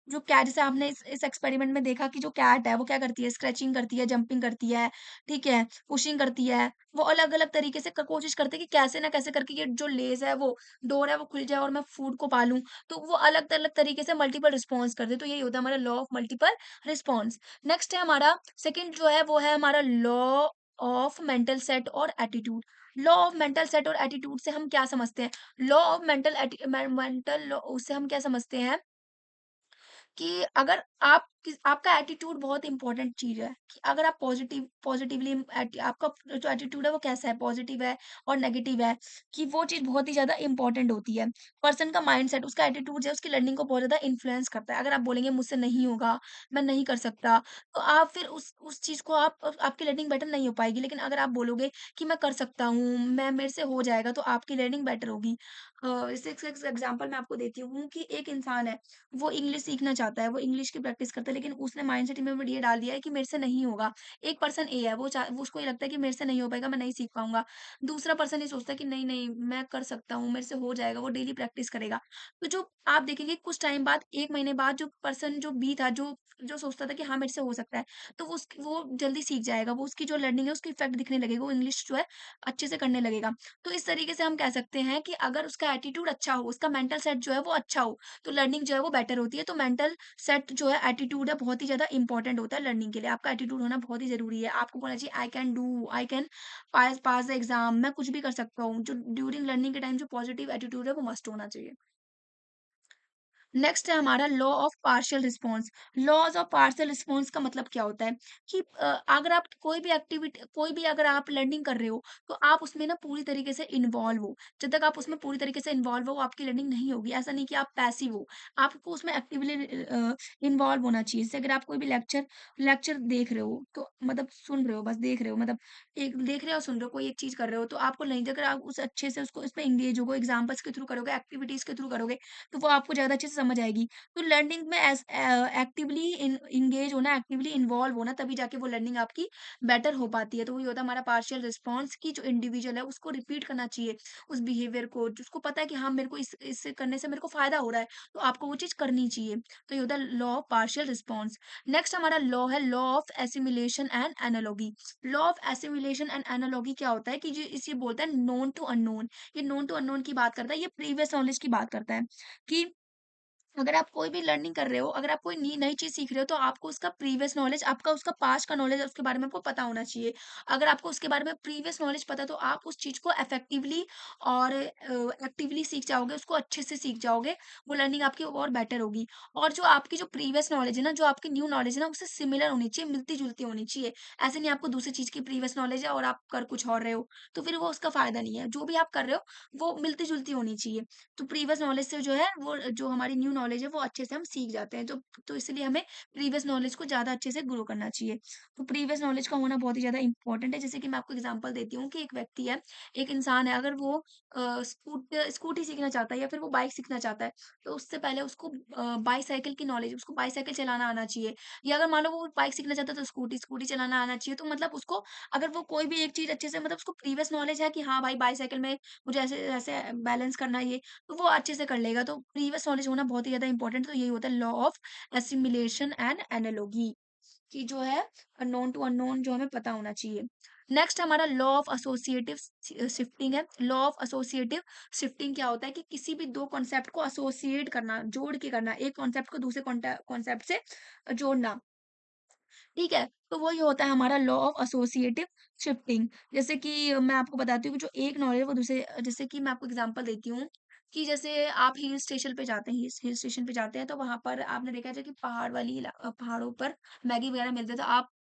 जो कैट, जैसे आपने इस एक्सपेरिमेंट में देखा कि जो कैट है वो क्या करती है, स्क्रैचिंग करती है, जंपिंग करती है, ठीक है, पुशिंग करती है। वो अलग-अलग तरीके से कोशिश करते हैं कि कैसे ना कैसे करके ये जो लेज़ है, वो डोर है, वो खुल जाए और मैं फूड को पालूँ। तो वो अलग-अलग तरीके से मल्टीपल रिस्पॉन्स करते हैं। तो यही होता है हमारा law of multiple response. Next है हमारा सेकंड जो है वो है हमारा लॉ ऑफ मेंटल सेट और attitude. Law of mental set और एटीट्यूड से हम क्या समझते हैं? लॉ ऑफ मेंटल लॉ उससे हम क्या समझते हैं कि अगर आपका एटीट्यूड बहुत इंपॉर्टेंट चीज़ है कि अगर आप पॉजिटिवली आपका जो एटीट्यूड है वो कैसा है, पॉजिटिव है और नेगेटिव है, कि वो चीज़ बहुत ही ज़्यादा इंपॉर्टेंट होती है। पर्सन का माइंडसेट, उसका एटीट्यूड जो है उसकी लर्निंग को बहुत ज़्यादा इन्फ्लुएंस करता है। अगर आप बोलेंगे मुझसे नहीं होगा, मैं नहीं कर सकता, तो आप फिर उस चीज़ को आपकी लर्निंग बेटर नहीं हो पाएगी। लेकिन अगर आप बोलोगे कि मैं कर सकता हूँ, मैं मेरे से हो जाएगा, तो आपकी लर्निंग बेटर होगी। इससे एक एग्जांपल मैं आपको देती हूँ कि एक इंसान है, वो इंग्लिश सीखना चाहता है, वो इंग्लिश की प्रैक्टिस करता है, लेकिन उसने माइंडसेट में ये डाल दिया है कि मेरे से नहीं होगा। एक पर्सन ए है, वो उसको ये लगता है कि मेरे से नहीं हो पाएगा, मैं नहीं सीख पाऊँगा। दूसरा पर्सन ये सोचता है कि नहीं, नहीं मैं कर सकता हूँ, मेरे से हो जाएगा, वो डेली प्रैक्टिस करेगा। तो जो आप देखेंगे कुछ टाइम बाद, 1 महीने बाद जो पर्सन जो बी था, जो जो सोचता था कि हाँ, मेरे से हो सकता है, तो वो जल्दी सीख जाएगा, वो उसकी जो लर्निंग है उसकी इफ़ेक्ट दिखने लगेगा, वो इंग्लिश जो है अच्छे से करने लगेगा। तो इस तरीके से हम कह सकते हैं कि अगर उसका एटीट्यूड अच्छा हो, उसका मेंटल सेट जो है वो अच्छा हो, तो लर्निंग जो है वो बेटर होती है। तो मेंटल सेट जो है, एटीट्यूड है, बहुत ही ज़्यादा इंपॉर्टेंट होता है लर्निंग के लिए। आपका एटीट्यूड होना बहुत ही ज़रूरी है। आपको बोलना चाहिए I can do, I can pass pass the exam, मैं कुछ भी कर सकता हूँ। जो ड्यूरिंग लर्निंग के टाइम जो पॉजिटिव एटीट्यूड है वो मस्ट होना चाहिए। नेक्स्ट है हमारा law of partial response. Laws of partial response का मतलब क्या होता है कि अगर आप कोई भी अगर आप लर्निंग कर रहे हो, तो आप उसमें ना पूरी तरीके से इन्वॉल्व हो। जब तक आप उसमें पूरी तरीके से इन्वॉल्व हो, आपकी लर्निंग नहीं होगी। ऐसा नहीं कि आप पैसिव हो, आपको उसमें एक्टिवली इन्वॉल्व होना चाहिए। जैसे अगर आप कोई भी लेक्चर लेक्चर देख रहे हो, तो मतलब सुन रहे हो, बस देख रहे हो, मतलब एक देख रहे हो, सुन रहे हो, कोई एक चीज कर रहे हो, तो आपको नहीं, अगर आप उस अच्छे से उसको इसमें एंगेज होगे, एग्जाम्पल्स के थ्रू करोगे, एक्टिविटीज के थ्रू करोगे, तो वो आपको ज़्यादा अच्छे से समझ आएगी। तो लर्निंग में एक्टिवली एंगेज होना, एक्टिवली इन्वॉल्व होना, तभी जाके वो लर्निंग आपकी बेटर हो पाती है। तो वही होता है हमारा पार्शियल रिस्पॉन्स, की जो इंडिविजुअल है उसको रिपीट करना चाहिए उस बिहेवियर को, जिसको पता है कि हाँ मेरे को इससे करने से मेरे को फायदा हो रहा है, तो आपको वो चीज़ करनी चाहिए। तो ये होता है law of partial response. Next हमारा लॉ है law of assimilation and analogy. Law of assimilation and analogy क्या होता है कि जो इसे बोलता है नोन टू अननोन। ये नोन टू अननोन की बात करता है, ये प्रीवियस नॉलेज की बात करता है कि अगर आप कोई भी लर्निंग कर रहे हो, अगर आप कोई नई चीज़ सीख रहे हो, तो आपको उसका प्रीवियस नॉलेज, आपका उसका पास्ट का नॉलेज है, उसके बारे में आपको पता होना चाहिए। अगर आपको उसके बारे में प्रीवियस नॉलेज पता है, तो आप उस चीज़ को इफेक्टिवली और एक्टिवली सीख जाओगे, उसको अच्छे से सीख जाओगे, वो लर्निंग आपकी और बेटर होगी। और जो आपकी जो प्रीवियस नॉलेज है ना, जो आपकी न्यू नॉलेज है ना, उससे सिमिलर होनी चाहिए, मिलती-जुलती होनी चाहिए। ऐसे नहीं आपको दूसरी चीज़ की प्रीवियस नॉलेज है और आप कर कुछ और रहे हो, तो फिर वो उसका फ़ायदा नहीं है। जो भी आप कर रहे हो, वो मिलती-जुलती होनी चाहिए। तो प्रीवियस नॉलेज से जो है वो जो हमारी न्यू नॉलेज है वो अच्छे से हम सीख जाते हैं। तो इसलिए हमें प्रीवियस नॉलेज को ज़्यादा अच्छे से ग्रो करना चाहिए। तो प्रीवियस नॉलेज का होना बहुत ही ज़्यादा इंपॉर्टेंट है। जैसे कि मैं आपको एग्ज़ाम्पल देती हूँ कि एक व्यक्ति है, एक इंसान है, अगर वो स्कूटी सीखना चाहता है या फिर वो बाइक सीखना चाहता है, तो उससे पहले उसको बाईसाइकिल की नॉलेज, उसको बाईसाइकिल चलाना आना चाहिए। या अगर मान लो वो बाइक सीखना चाहता है तो स्कूटी चलाना आना चाहिए। तो मतलब उसको, अगर वो कोई भी एक चीज़ अच्छे से, मतलब उसको प्रीवियस नॉलेज है कि हाँ भाई बाईसाइकिल में मुझे ऐसे-ऐसे बैलेंस करना है ये, तो वो अच्छे से कर लेगा। तो प्रीवियस नॉलेज होना बहुत ही ज़्यादा इंपॉर्टेंट, तो यही होता है law of assimilation and analogy, कि जो है नोन टू अननोन जो हमें पता होना चाहिए। नेक्स्ट हमारा लॉ ऑफ एसोसिएटिव शिफ्टिंग है। लॉ ऑफ एसोसिएटिव शिफ्टिंग क्या होता है कि किसी भी 2 कॉन्सेप्ट को एसोसिएट करना, जोड़ के करना, एक कॉन्सेप्ट को दूसरे कॉन्सेप्ट से जोड़ना। ठीक है? तो वो ये होता है हमारा लॉ ऑफ एसोसिएटिव शिफ्टिंग। जैसे कि मैं आपको बताती हूँ कि जो एक नॉलेज है वो दूसरे जैसे कि मैं आपको एग्ज़ाम्पल देती हूँ कि जैसे आप हिल स्टेशन पे जाते हैं हिल स्टेशन पे जाते हैं तो वहाँ पर आपने देखा है कि पहाड़ों पर मैगी वग़ैरह मिलते हैं तो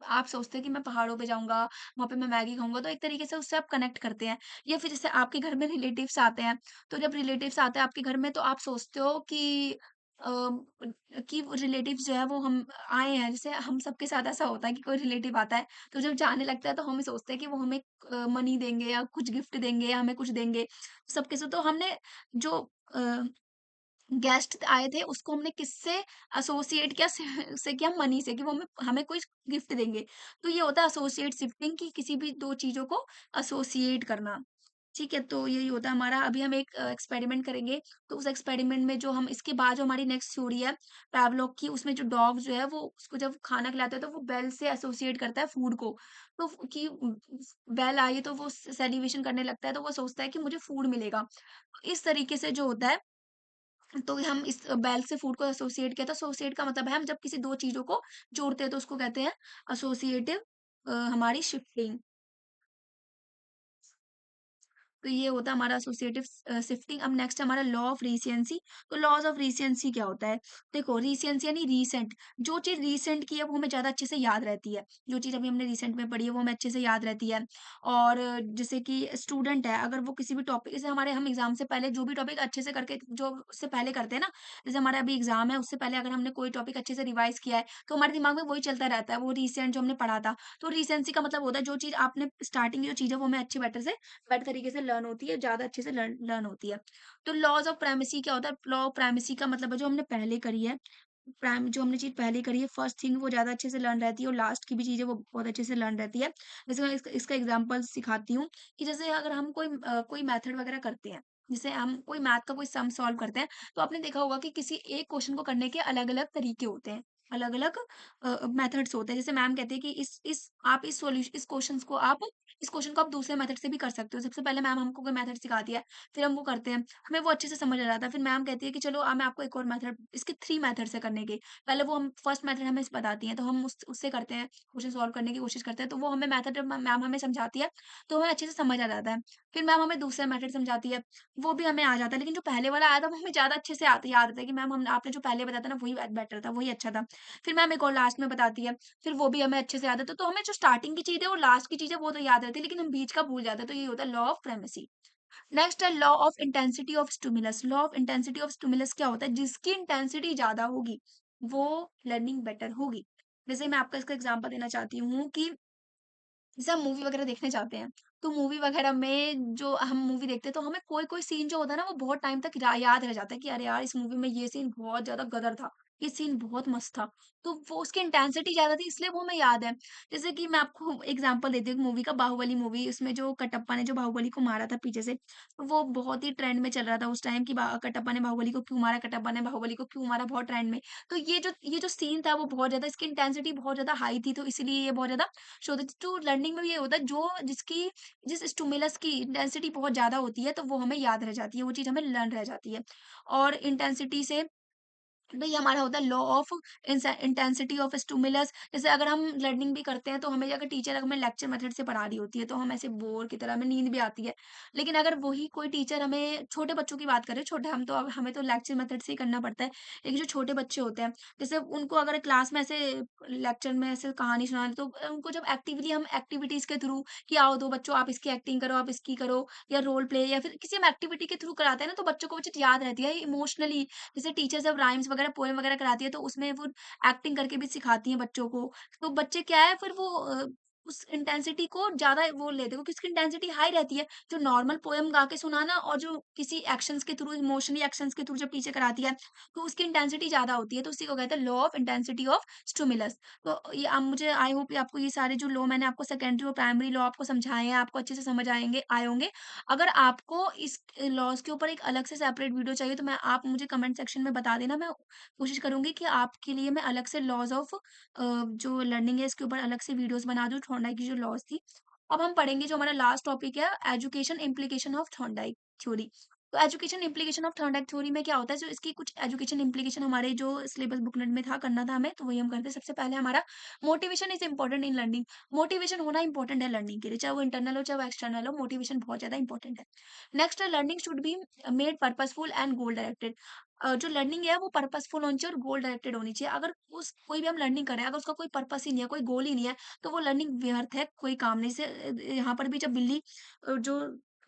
आप सोचते हैं कि मैं पहाड़ों पे जाऊँगा, वहाँ पे मैं मैगी खाऊँगा तो एक तरीके से उससे आप कनेक्ट करते हैं। या फिर जैसे आपके घर में रिलेटिव्स आते हैं, तो जब रिलेटिव्स आते हैं आपके घर में तो आप सोचते हो अ, कि वो रिलेटिव्स जो है वो हम आए हैं, जैसे हम सबके साथ ऐसा होता है कि कोई रिलेटिव आता है, तो जब जाने लगता है तो हम सोचते हैं कि वो हमें मनी देंगे या कुछ गिफ्ट देंगे या हमें कुछ देंगे। सबके साथ तो हमने जो अ, गेस्ट आए थे उसको हमने किससे एसोसिएट किया से किया मनी से कि वो हमें हमें कोई गिफ्ट देंगे। तो ये होता है एसोसिएट शिफ्टिंग कि किसी भी 2 चीज़ों को एसोसिएट करना। ठीक है, तो यही होता है हमारा अभी हम एक एक्सपेरिमेंट करेंगे, तो उस एक्सपेरिमेंट में जो हम इसके बाद जो हमारी नेक्स्ट थ्योरी है पैवलोव की उसमें जो डॉग जो है वो उसको जब खाना खिलाते हैं तो वो बेल से एसोसिएट करता है फूड को। तो बेल आई तो वो सेलिब्रेशन करने लगता है तो वो सोचता है कि मुझे फूड मिलेगा। इस तरीके से जो होता है तो हम इस बेल से फूड को एसोसिएट किया था। एसोसिएट का मतलब है हम जब किसी 2 चीज़ों को जोड़ते हैं तो उसको कहते हैं एसोसिएटिव हमारी शिफ्टिंग। तो ये होता है हमारा एसोसिएटिव शिफ्टिंग। अब नेक्स्ट हमारा लॉ ऑफ रिसेंसी। तो लॉज़ ऑफ रिसेंसी क्या होता है? देखो रिसेंसी यानी रीसेंट, जो चीज़ रीसेंट की है वो हमें ज़्यादा अच्छे से याद रहती है। जो चीज़ अभी हमने रिसेंट में पढ़ी है वो हमें अच्छे से याद रहती है। और जैसे कि स्टूडेंट है अगर वो किसी भी टॉपिक जैसे हमारे हम एग्ज़ाम से पहले जो भी टॉपिक अच्छे से करके जो उससे पहले करते हैं ना, जैसे हमारा अभी एग्ज़ाम है उससे पहले अगर हमने कोई टॉपिक अच्छे से रिवाइज़ किया है, तो हमारे दिमाग में वही चलता रहता है, वो रिसेंट जो हमने पढ़ा था। तो रिसेंसी का मतलब होता है जो चीज़ आपने स्टार्टिंग की जो चीज़ है वो हमें अच्छी बेटर तरीके से लर्न होती है, ज़्यादा अच्छे से लर्न लर्न होती है। तो लॉज़ ऑफ प्राइमेसी क्या होता है? लॉ ऑफ प्राइमेसी का मतलब है जो हमने पहले करी है, प्राइम जो हमने चीज़ पहले करी है फर्स्ट थिंग वो ज़्यादा अच्छे से लर्न रहती है और लास्ट की भी चीज़ है वो बहुत अच्छे से लर्न रहती है। जैसे मैं इसका एग्ज़ाम्पल सिखाती हूँ कि जैसे अगर हम कोई मेथड वगैरह करते हैं, जैसे हम कोई मैथ का कोई सम सॉल्व करते हैं, तो आपने देखा होगा कि किसी एक क्वेश्चन को करने के अलग-अलग तरीके होते हैं, अलग-अलग मेथड्स होते हैं। जैसे मैम कहती है कि इस आप इस क्वेश्चन को आप दूसरे मेथड से भी कर सकते हो। सबसे पहले मैम हमको कोई मेथड सिखाती है, फिर हम वो करते हैं, हमें वो अच्छे से समझ आ जाता है। फिर मैम कहती है कि चलो मैं आपको एक और मेथड इसके 3 मेथड्स है करने के। पहले वो हम फर्स्ट मेथड हमें बताती हैं, तो हम उससे करते हैं, क्वेश्चन सॉल्व करने की कोशिश करते हैं। तो वो हमें मेथड जब मैम हमें समझाती है, तो हमें अच्छे से समझ आ जाता है। फिर मैम हमें दूसरा मेथड समझाती है, वो भी हमें आ जाता है। लेकिन जो पहले वाला आया था, वो हमें ज़्यादा अच्छे से याद आता है कि मैम हम आपने जो पहले बताया था ना, वही बेटर था, वही अच्छा था। फिर मैम एक और लास्ट में बताती है, फिर वो भी हमें अच्छे से याद है। तो हमें जो स्टार्टिंग की चीज़ है और लास्ट की चीज़ है, वो तो याद रहती है, लेकिन हम बीच का भूल जाते हैं। तो ये होता है लॉ ऑफ प्रिमेसी। नेक्स्ट है law of intensity of stimulus. Law of intensity of stimulus क्या होता है? जिसकी इंटेंसिटी ज़्यादा होगी, वो लर्निंग बेटर होगी। जैसे मैं आपको इसका एग्ज़ाम्पल देना चाहती हूँ कि जैसे हम मूवी वगैरह देखने जाते हैं, तो मूवी वगैरह में जो हम मूवी देखते हैं, तो हमें कोई-कोई सीन जो होता है ना, वो बहुत टाइम तक याद रह जाता है कि अरे यार! इस मूवी में ये सीन बहुत ज़्यादा गदर था, ये सीन बहुत मस्त था। तो वो उसकी इंटेंसिटी ज़्यादा थी इसलिए वो हमें याद है। जैसे कि मैं आपको एग्ज़ाम्पल देती हूँ मूवी का बाहुबली मूवी, उसमें जो कटप्पा ने जो बाहुबली को मारा था पीछे से, तो वो बहुत ही ट्रेंड में चल रहा था उस टाइम कि बा कटप्पा ने बाहुबली को क्यों मारा, कटप्पा ने बाहुबली को क्यों मारा, बहुत ट्रेंड में। तो ये जो सीन था वो बहुत ज़्यादा इसकी इंटेंसिटी बहुत ज़्यादा हाई थी, तो इसीलिए ये बहुत ज़्यादा शो होता है। तो लर्निंग में भी ये होता है जो जिस स्टिमुलस की इंटेंसिटी बहुत ज़्यादा होती है, तो वो हमें याद रह जाती है, वो चीज़ हमें लर्न रह जाती है। और इंटेंसिटी से तो ये हमारा होता है law of intensity of stimulus. जैसे अगर हम लर्निंग भी करते हैं तो हमें अगर टीचर हमें लेक्चर मेथड से पढ़ा रही होती है तो हम ऐसे बोर की तरह हमें नींद भी आती है। लेकिन अगर वही कोई टीचर हमें छोटे बच्चों की बात करें, छोटे हम तो अब हमें तो लेक्चर मेथड से ही करना पड़ता है। लेकिन जो छोटे बच्चे होते हैं, जैसे उनको अगर क्लास में ऐसे लेक्चर में ऐसे कहानी सुना तो उनको जब एक्टिवली हम एक्टिविटीज़ के थ्रू कि आओ 2 बच्चों आप इसकी एक्टिंग करो, आप इसकी करो या रोल प्ले या फिर किसी हम एक्टिविटी के थ्रू कराते हैं ना तो बच्चों को वो चीज़ याद रहती है इमोशनली। जैसे टीचर जब राइम्स वगैरह पोएम वगैरह कराती है तो उसमें वो एक्टिंग करके भी सिखाती हैं बच्चों को। तो बच्चे क्या है फिर वो उस इंटेंसिटी को ज़्यादा वो लेते हैं क्योंकि उसकी इंटेंसिटी हाई रहती है। जो नॉर्मल पोएम गा के सुनाना और जो किसी एक्शंस के थ्रू इमोशनली एक्शंस के थ्रू जब टीचर कराती है, तो उसकी इंटेंसिटी ज़्यादा होती है। तो उसी को कहते हैं law of intensity of stimulus. तो ये अब मुझे आई होप कि आपको ये सारे जो लॉ मैंने आपको सेकेंडरी और प्राइमरी लॉ आपको समझाए हैं, आपको अच्छे से समझ आए होंगे। अगर आपको इस लॉज़ के ऊपर एक अलग से सेपरेट वीडियो चाहिए तो मैं आप मुझे कमेंट सेक्शन में बता देना। मैं कोशिश करूँगी कि आपके लिए मैं अलग से लॉज़ ऑफ जो लर्निंग है इसके ऊपर अलग से वीडियोज़ बना दूँ थॉर्नडाइक की जो लॉज़ थी। अब हम पढ़ेंगे जो हमारा लास्ट टॉपिक है education implication of Thorndike theory. तो education implication of Thorndike theory में क्या होता है, जो इसकी कुछ एजुकेशन इम्प्लीकेशन हमारे जो सिलेबस बुकलेट में था, करना था हमें, तो वही हम करते हैं। सबसे पहले हमारा motivation is important in learning. Motivation होना इंपॉर्टेंट है लर्निंग के लिए, चाहे वो इंटरनल हो चाहे वो एक्सटर्नल हो, मोटिवेशन बहुत ज्यादा इंपॉर्टेंट है। नेक्स्ट है learning should be made purposeful and goal directed. जो लर्निंग है वो पर्पसफुल होनी चाहिए और गोल डायरेक्टेड होनी चाहिए। अगर उस कोई भी हम लर्निंग कर रहे हैं, अगर उसका कोई पर्पस ही नहीं है, कोई गोल ही नहीं है, तो वो लर्निंग व्यर्थ है, कोई काम नहीं। से यहाँ पर भी जब बिल्ली जो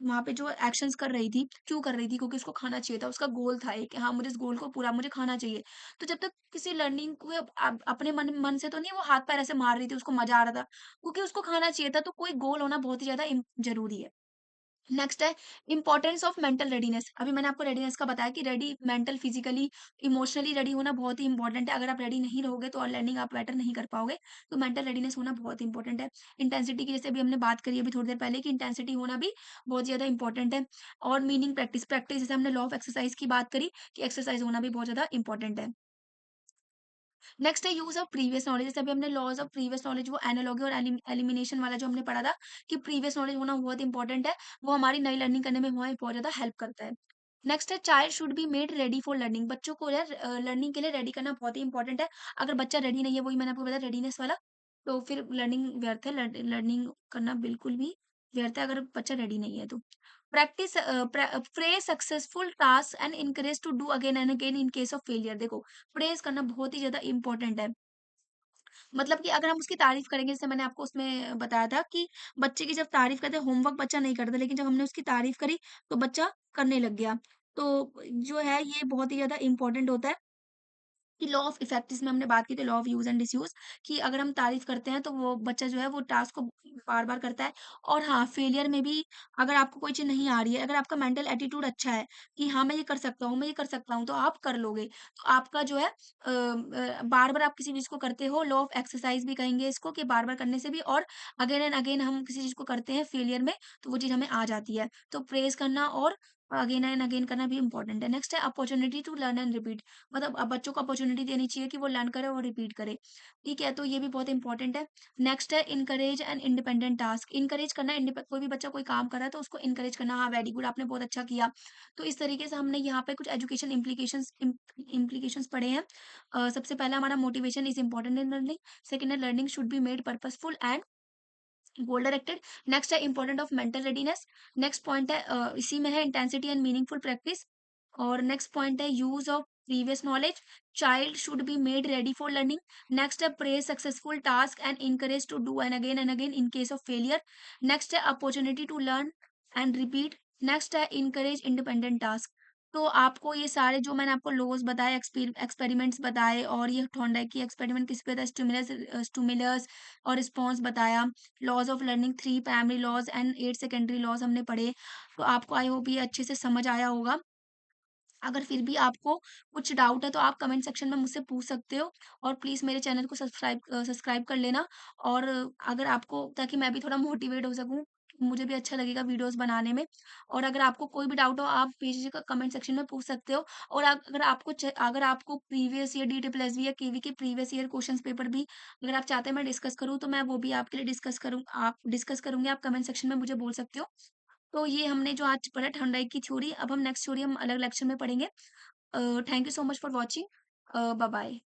वहाँ पे जो एक्शंस कर रही थी, क्यों कर रही थी? क्योंकि उसको खाना चाहिए था, उसका गोल था एक कि हाँ, मुझे इस गोल को पूरा मुझे खाना चाहिए। तो जब तक किसी लर्निंग को अपने मन मन से तो नहीं वो हाथ-पैर ऐसे मार रही थी, उसको मज़ा आ रहा था, क्योंकि उसको खाना चाहिए था, तो कोई गोल होना बहुत ही ज़्यादा ज़रूरी है। नेक्स्ट है इम्पोर्टेंस ऑफ मेंटल रेडीनेस। अभी मैंने आपको रेडीनेस का बताया कि ready mental, physically, emotionally ready होना बहुत ही इंपॉर्टेंट है। अगर आप रेडी नहीं रहोगे तो लर्निंग आप बेटर नहीं कर पाओगे। तो मेंटल रेडीनेस होना बहुत इंपॉर्टेंट है। इंटेंसिटी की जैसे अभी हमने बात करी अभी थोड़ी देर पहले कि इंटेंसिटी होना भी बहुत ज़्यादा इंपॉर्टेंट है। और मीनिंग प्रैक्टिस प्रैक्टिस जैसे हमने लॉ ऑफ एक्सरसाइज की बात करी कि एक्सरसाइज होना भी बहुत ज़्यादा इंपॉर्टेंट है। नेक्स्ट है यूज़ ऑफ प्रीवियस नॉलेज। जैसे अभी हमने लॉज़ ऑफ प्रीवियस नॉलेज वो एनालॉजी और एलिमिनेशन वाला जो हमने पढ़ा था कि प्रीवियस नॉलेज होना बहुत इंपॉर्टेंट है, वो हमारी नई लर्निंग करने में हमारी बहुत ज़्यादा हेल्प करता है। नेक्स्ट है child should be made ready for learning. बच्चों को यार लर्निंग के लिए रेडी करना बहुत ही इंपॉर्टेंट है। अगर बच्चा रेडी नहीं है, वही मैंने आपको बताया रेडीनेस वाला, तो फिर लर्निंग व्यर्थ है। लर्निंग करना बिल्कुल भी व्यर्थ है अगर बच्चा रेडी नहीं है तो। Practice praise successful task and encourage to do again and again in case of failure. देखो, प्रेज़ करना बहुत ही ज़्यादा इम्पोर्टेंट है। मतलब कि अगर हम उसकी तारीफ़ करेंगे, जैसे मैंने आपको उसमें बताया था कि बच्चे की जब तारीफ़ करते हैं, होमवर्क बच्चा नहीं करता, लेकिन जब हमने उसकी तारीफ़ करी, तो बच्चा करने लग गया। तो जो है ये बहुत ही ज़्यादा इम्पोर्टेंट होता है। कि लॉ ऑफ इफेक्ट जिसमें हमने बात की थी, law of use and disuse, कि अगर हम तारीफ़ करते हैं तो वो बच्चा जो है वो टास्क को बार-बार करता है। और हाँ, फेलियर में भी अगर आपको कोई चीज़ नहीं आ रही है, अगर आपका मेंटल एटीट्यूड अच्छा है कि हाँ, मैं ये कर सकता हूँ, मैं ये कर सकता हूँ, तो आप कर लोगे। तो आपका जो है बार-बार आप किसी चीज़ को करते हो, लॉ ऑफ एक्सरसाइज़ भी कहेंगे इसको कि बार-बार करने से भी, और अगेन एंड अगेन हम किसी चीज़ को करते हैं फेलियर में, तो वो चीज़ हमें आ जाती है। तो प्रेज़ करना और अगेन एंड अगेन करना भी इम्पोर्टेंट है। नेक्स्ट है opportunity to learn and repeat. मतलब बच्चों को अपॉर्च्युनिटी देनी चाहिए कि वो लर्न करे और रिपीट करे। ठीक है? तो ये भी बहुत इंपॉर्टेंट है। नेक्स्ट है encourage an independent task. Encourage करना, कोई भी बच्चा कोई काम कर रहा है तो उसको इनकरेज करना, हाँ, वेरी गुड, आपने बहुत अच्छा किया। तो इस तरीके से हमने यहाँ पे कुछ एजुकेशन इम्प्लीकेशंस पढ़े हैं। सबसे पहला हमारा motivation is important in learning. Second है learning should be made purposeful and goal directed. Next है important of mental readiness. Next point है इसी में है इंटेंसिटी एंड मीनिंगफुल प्रैक्टिस। और नेक्स्ट पॉइंट है use of previous knowledge. Child should be made ready for learning. Next है praise successful task and encourage to do and again in case of failure. Next है opportunity to learn and repeat. Next है encourage independent task. तो आपको ये सारे जो मैंने आपको लॉज बताए, एक्सपेरिमेंट्स बताए, और ये थॉर्नडाइक की एक्सपेरिमेंट किस पे था, स्टिमुलस और रिस्पॉन्स बताया। Laws of learning 3 primary laws and 8 secondary laws हमने पढ़े। तो आपको आई होप ये अच्छे से समझ आया होगा। अगर फिर भी आपको कुछ डाउट है तो आप कमेंट सेक्शन में मुझसे पूछ सकते हो। और प्लीज़ मेरे चैनल को सब्सक्राइब कर लेना। और अगर आपको, ताकि मैं भी थोड़ा मोटिवेट हो सकूँ, मुझे भी अच्छा लगेगा वीडियोज़ बनाने में। और अगर आपको कोई भी डाउट हो आप बेझिझक कमेंट सेक्शन में पूछ सकते हो। और अगर आपको प्रीवियस ईयर DSSB या केवी के प्रीवियस ईयर क्वेश्चंस पेपर भी अगर आप चाहते हैं मैं डिस्कस करूँ, तो मैं वो भी आपके लिए डिस्कस करूँगी, आप कमेंट सेक्शन में मुझे बोल सकते हो। तो ये हमने जो आज पढ़ा ठंडाई की थ्योरी, अब हम नेक्स्ट थ्योरी हम अलग लेक्चर में पढ़ेंगे। Thank you so much for watching. Bye bye.